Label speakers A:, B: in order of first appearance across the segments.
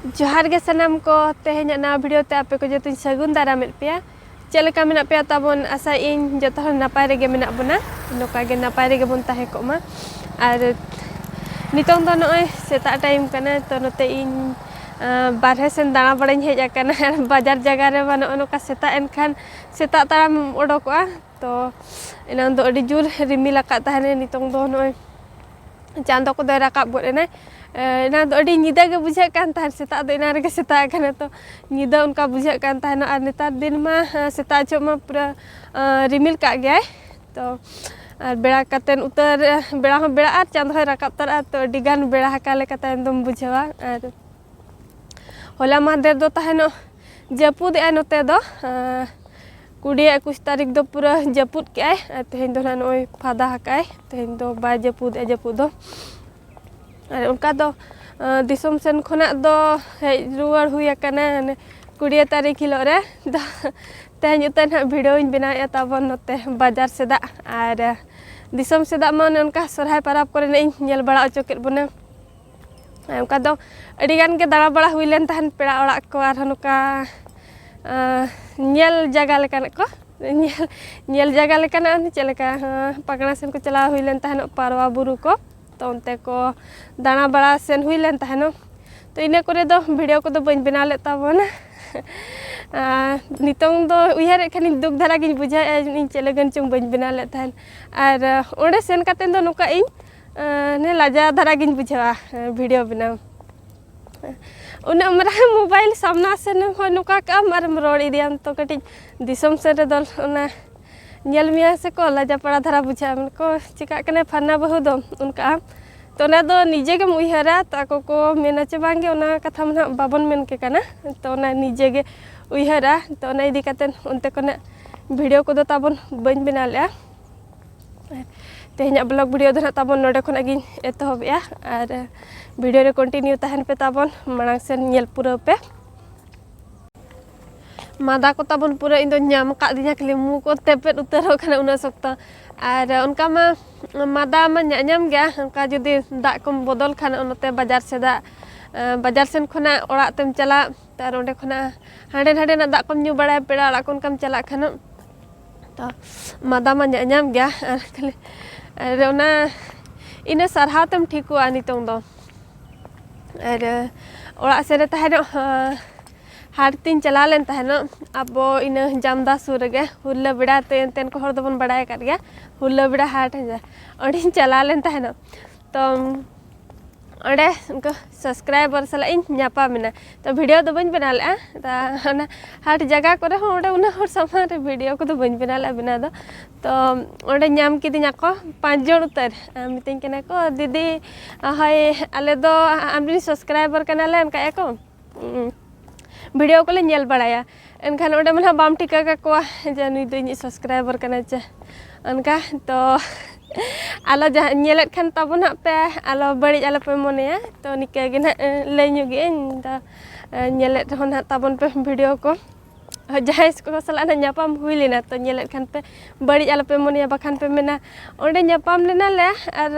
A: जोहार गे सनाम को तेहें ना वीडियो ते आपे को जतुन सगुन दारामेद पेया चेलका मेना पेया ताबन आशा इन जतो हर नापाय रेगे मेना बना नोका गे नापाय रेगे बन ताहे को मा आर नितों दो नोय सेता टाइम कना तो नोते इन बारहे सेन दाना बड़ाई हेज आकना बाजार जगह रे बनो नोका सेता एनखान सेता ताराम ओडोकआ तो इना दो अडी जुर रिमिल आका ताहने नितों दो नोय चांदो को दे राकाब गोद एना ना दो अडी निदा गे बुझे कान ताहन सेता दो इना रेगे सेता आकना तो निदा उनका बुझे कान ताहन आर नेतार दिन मा सेता जो मा पूरा रिमिल का गया तो बेड़ा कातेन उतर बेड़ा हो बेड़ा आर चांद हो राकाब तर तो अडी गान बेड़ा हका लेका ताहन दम बुझेवा आर होला माहदेर दो ताहनो जपुद ए नोते दो 20-21 तारीख दो पूरा जपुद के आए तेहें दो नोय फादा हकाय तेहें दो बाय जपुद दो उनका दो दिसोम सेन खोना दो हेज रुवार हुई आकना 20 तारीख हिलो रे दो तेहें उतन हा वीडियो इन बनाया ताबन नोते बाजार सेदा आर दिसोम सेदा मन उनका सरहाय पाराब करे ने नेल बड़ा अचोकेत बना उनका दो अडी गान के दाड़ा बड़ा हुई लेन ताहन पेड़ा ओड़ा को आर नुका नेल जगह लेकान को नेल जगह लेकान चलेका पगना सेन को चला हुई लेन ताहन पारवा बुरु को तो उनते को दाना बड़ा सेन हुई लेन ताहनो तो इने करे दो वीडियो को दो बन बना ले ताबन नितों दो उयार खानी दुख धारा गिन बुझा इन चलेगन चुंग बन बना ले ताहन आर ओंडे सेन कातेन दो नुका इन ने लाजा धारा गिन बुझा वीडियो बना उन्हें मरा मोबाइल सामना से नुका का मारम रोड इदियाम तो कटी दिसोम से रे दल ना नेल मिया से को लाजा पड़ा धारा बुझा को चिका कने फरना बहु दो उनका तो ना दो निजे के उयहरा ताको को मेना चे बांगे ओना कथा मना बाबन मेन के कना तो ना निजे के उयहरा तो ना इदी कातेन उनते को ना वीडियो को दो ताबन बन बना ले तेहें ब्लॉग वीडियो दो ताबन नोडे खना गिन एतहबया आर वीडियो रे कंटिन्यू ताहन पे ताबन मांग से नेल पूरा पे मादा को ताबन पूरा इन दो नाम का दिया खाली मु को तेपेट उतर खना उना सकता आर उनका मा मादा मा नाम गया उनका जदी दा को बदल खाना उनते बाजार से दा बाजार सेन खना ओड़ा तेम चला तार ओंडे खना हांडे हांडे ना दा को न्यू बड़ा पेड़ा ओड़ा कोन कम चला खाना तो मादा मा नाम गया आर खाली रोना इने सरहातम ठीकुआ नितों दो आर ओड़ा से रे ताहेनो हारतीन चला लेन ताहेनो अब इन जामदा सुर गे हुल्ला बिड़ा तेन को हर दबन बड़ाय कर गया हुल्ला बिड़ा हाट है ओडी चला लेन ताहेनो तो ओडे उनको सब्सक्राइबर सला इन न्यापा मेना तो वीडियो दो बन बना ले ता ना हाट जगह करे हो ओडे उना हर समय रे वीडियो को दो बन बना ले बना दो तो ओडे न्याम किदिया को 5 जण उतर मितिन केना को दीदी हाय आले दो आमरी सब्सक्राइबर कना ले उनका एको वीडियो को ले नेल बड़ाया एनखान ओडे मना बाम टिका का को जानुई दो इन सब्सक्राइबर कना चे उनका तो आलो जहाँ नेलेट खान ताबन पे आलो बड़ी आलो पे मने तो निके गे ना लेन्यु गे तो नेलेट हो ना ताबन पे वीडियो को जहाँ इसको सला ना न्यापाम हुई लेना तो नेलेट खान पे बड़ी आलो पे मने बखान पे मेना ओंडे न्यापाम लेना ले और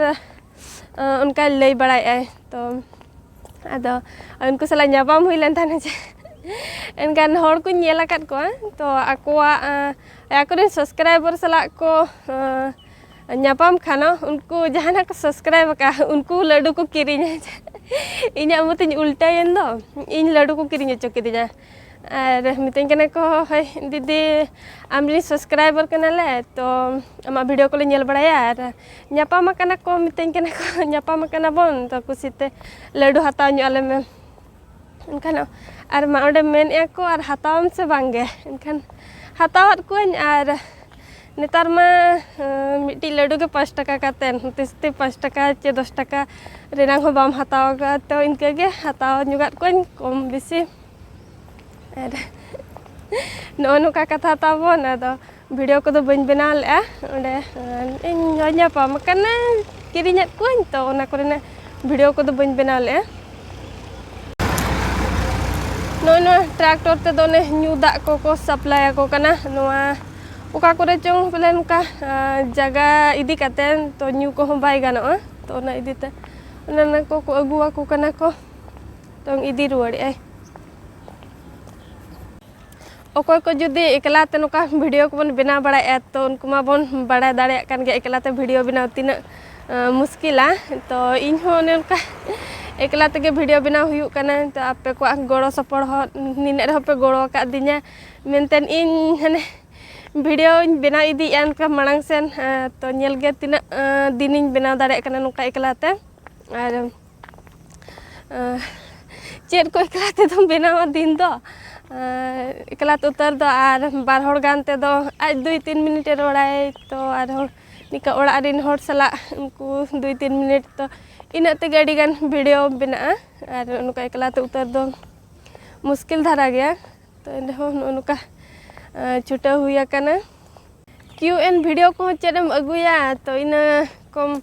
A: उनका लई बड़ाय तो आदो उनको सला न्यापाम हुई लेन थाने एनकान हर को नेला काट को तो आकोआ आकोरे सब्सक्राइबर सला को न्यापाम खाना उनको जहाना को सब्सक्राइब का उनको लड्डू को किरिñ इना मतिन उल्टायन दो इन लड्डू को किरिñ चोके दिया आर मितिन कने को है दीदी आमरी सब्सक्राइबर कना ले तो आमा वीडियो को ले नेल बड़ाया आर न्यापाम कना को मितिन कने को न्यापाम कना बन तो कुसिते लड्डू हताव न्यू आले में इनखान आर मा ओडे मेन ए को आर हतावम से बांगे इनखान हतावत को आर नेतार मा मिट्टी लड्डू के 5 टका कातेन तिस्ते 5 टका चे 10 टका रेनांग हो बाम हताव तो इनके गे हताव नुगात को कम बेसी आर नो नुका कथा ताबन आदो वीडियो को दो बन बना ले ओंडे इन न्यापाम कना किरिñat को तो ओना कोरेना वीडियो को दो बन बना ले नो ट्रैक्टर ते दो ने न्यू दा को सप्लाई को कना नोआ उका करे चों बोले नुका जगह इदी कातेन तो न्यू को बाय गानो तो ना इदी ते ना को अगुआ को कना को तो इदी रुआड़े अकोय को जुदी एकलाते नोका वीडियो को बन बना बड़ा तो उनको मा बन बड़ा दाड़े कान गे एकलाते वीडियो बनाव तीना मुश्किला तो इन हो ने उनका एकलाते के वीडियो बनाव हुयु कना तो आपे को गड़ो सपोड़ हो निने रह पे गड़ो का दिना मेनतेन इन हने वीडियो बनाव इदी आन का मणंग सेन तो नेल गे तीना दिनिन बनाव दाड़े कना नोका एकलाते और चेद को एकलाते तो बनाव दिन दो एकलाते उतर दो और बार होड़ गानते दो आज 2-3 मिनट रोड़ाय तो और निका ओड़ा रिन होड़ सला उनको 2-3 मिनट तो इनाते गाड़ी गान वीडियो बना और उनका एकलाते उतर दो मुश्किल धारा गया तो इन उनका छुटा हुआ कना QN वीडियो को चेदम अगुया तो इन कम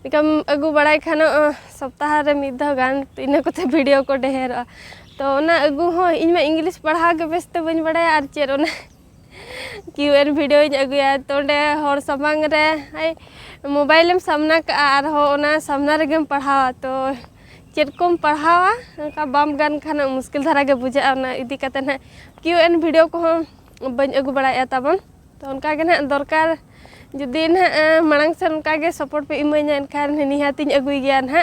A: निकम अगु बड़ाई खाना सप्ताह रे मिद गान तो इन कोते वीडियो को ढेर तो ना अगु हो इन में इंग्लिश पढ़ा के बेसते बन बड़ा और चेद ओना QN वीडियो अगुया तो डे हर समांग रे हाय मोबाइल में सामना और हो ओना सामना रे गेम पढ़ावा तो चेद कोम पढ़ावा का बाम गान खाना मुश्किल धारा के बुझा ना इदी कते ना QN वीडियो को बन अगु बड़ा ताबन तो उनका के ना दरकार जुदी ना मणंग से उनका के सपोर्ट पे इमाइना एनखान निहाती अगुई गया ना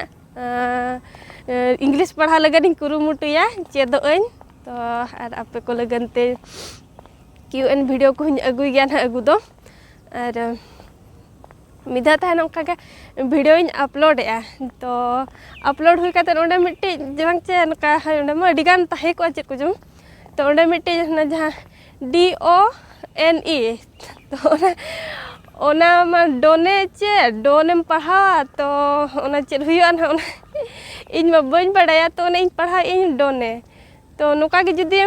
A: इंग्लिश पढ़ा लगन कुरुमुटुया चेदोइन तो और आपे को लगनते QN वीडियो को अगुई गया ना अगु दो और मिधा था उनका के वीडियो अपलोड तो अपलोड हुई काते ओंडे मिट्टी जंग चे उनका ओंडे मा अडिगान ताहे को चेद को जो तो ओंडे मिट्टी ना जहां DONE तो ओना मा डोने चे डोनेम पढ़ा तो ओना चेद हुआ ना ओना इन मा बन बड़ाया तो ओना इन पढ़ा इन डोने तो नोका के जुदी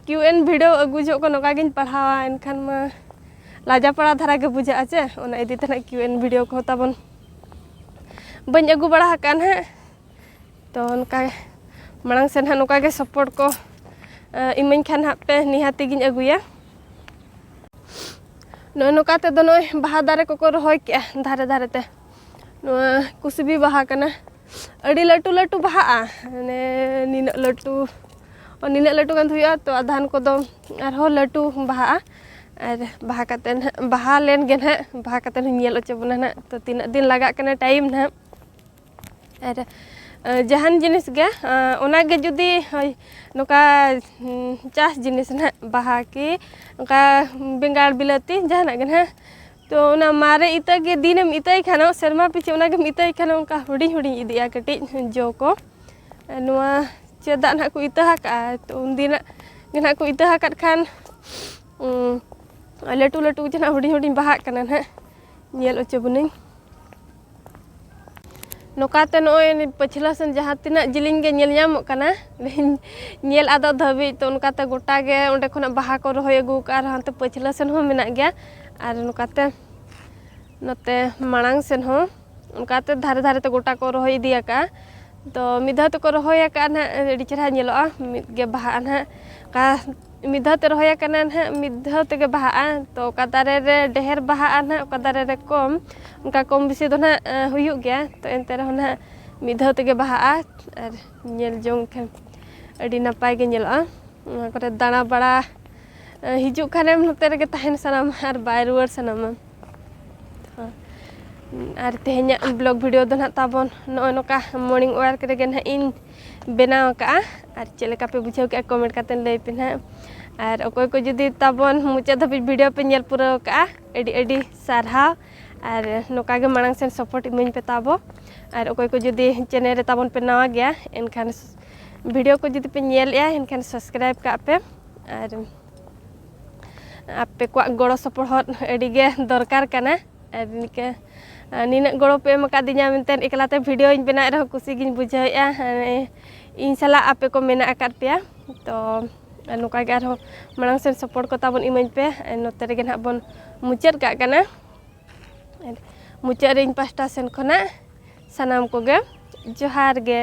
A: QN वीडियो अगु जो को नोका गिन पढ़ावा एनखान मा लाजा पड़ा धारा के बुझा चे ओना इदी तना QN वीडियो को ताबन बन अगु बड़ा हकान है तो उनका मणंग से नोका के सपोर्ट को इमन खान पे निहाती गिन अगुया नोकाते दोनो बाहा दारे को रहोय के धारे धारे ते कुसबी बाहा कना अड़ी लटू लटू बाहा ने निना लटू और निना लटू गन हुआ तो आधान को दो और हो लटू बाहा और बाहा कते बाहा लेन गे ना बाहा कते नेल ओचबना ना तो तीन दिन लगा कना टाइम ना और जहान जिनिस गे ओना गे जुदी नोका चास जिनिस ना बाहा की नोका बेंगाड़ बिलाती जहाना गे ना तो ओना मारे इता के दिनम इताई खाना शर्मा पीछे ओना के इताई खाना उनका हुडी हुडी इदिया कटी जो को नोआ चेदा ना को इता का तो उन दिन ना को इता का खान लटू लटू जना हुडी हुडी बाहा कना ना नेल ओचबनी नोकाते नोय पछला सन जहां तिना जिलिंग गे नेल ᱧᱟᱢᱚᱜ कना नेल आदो धबी तो उनकाते गोटा गे ओंडे खना बाहा को रहोय अगु का हांते पछला सन हो मेना गया और नोकाते नोते मणंग सन हो उनकाते धारे धारे ते गोटा को रहोय दिया का तो मिधा तो को रहोय का ना एडी चरा नेलोआ मिद गे बाहा ना का मिधा ते रहोय कना ना मिधा ते गे बाहा तो का दारे रे ढेर बाहा ना का दारे रे कम उनका कम बेसी दो ना हुयु गया तो एनते रह ना मिधा ते गे बाहा और नेल जोंग खान अडी नपाय गे नेलोआ उना करे दाना बड़ा हिजु खानेम नते रे तहन सनाम और बाय रुवर सनाम और तेहन्या ब्लॉग वीडियो दो ना ताबन नो नोका मॉर्निंग वर्क रे गे ना इन बनाव का और चलेका पे बुझाव के कमेंट करते लई पे ना और अकोय को जुदी ताबन मुचा धबी वीडियो पे नेल पूरा का एडी एडी सारहाव और नोका गे मणंग सेन सपोर्ट इमन पे ताबो और अकोय को जुदी चैनल रे ताबन पे नवा गया एनखान वीडियो को जुदी पे नेल या एनखान सब्सक्राइब का पे और आपे को गड़ो सपोर्ट एडी गे दरकार कना और निके निना गड़ो पे मका दिना मेनतेन एकलाते वीडियो इन बना रह खुशी गिन बुझाया इन सला आपे को मेना आकार पे तो नोका गे आरो मणंग सेन सपोर्ट को ताबन इमन पे नोते रे गे ना बन मुचाद का कना मुचाद रे इन पास्टा सेन खना सनाम को गे जोहार गे।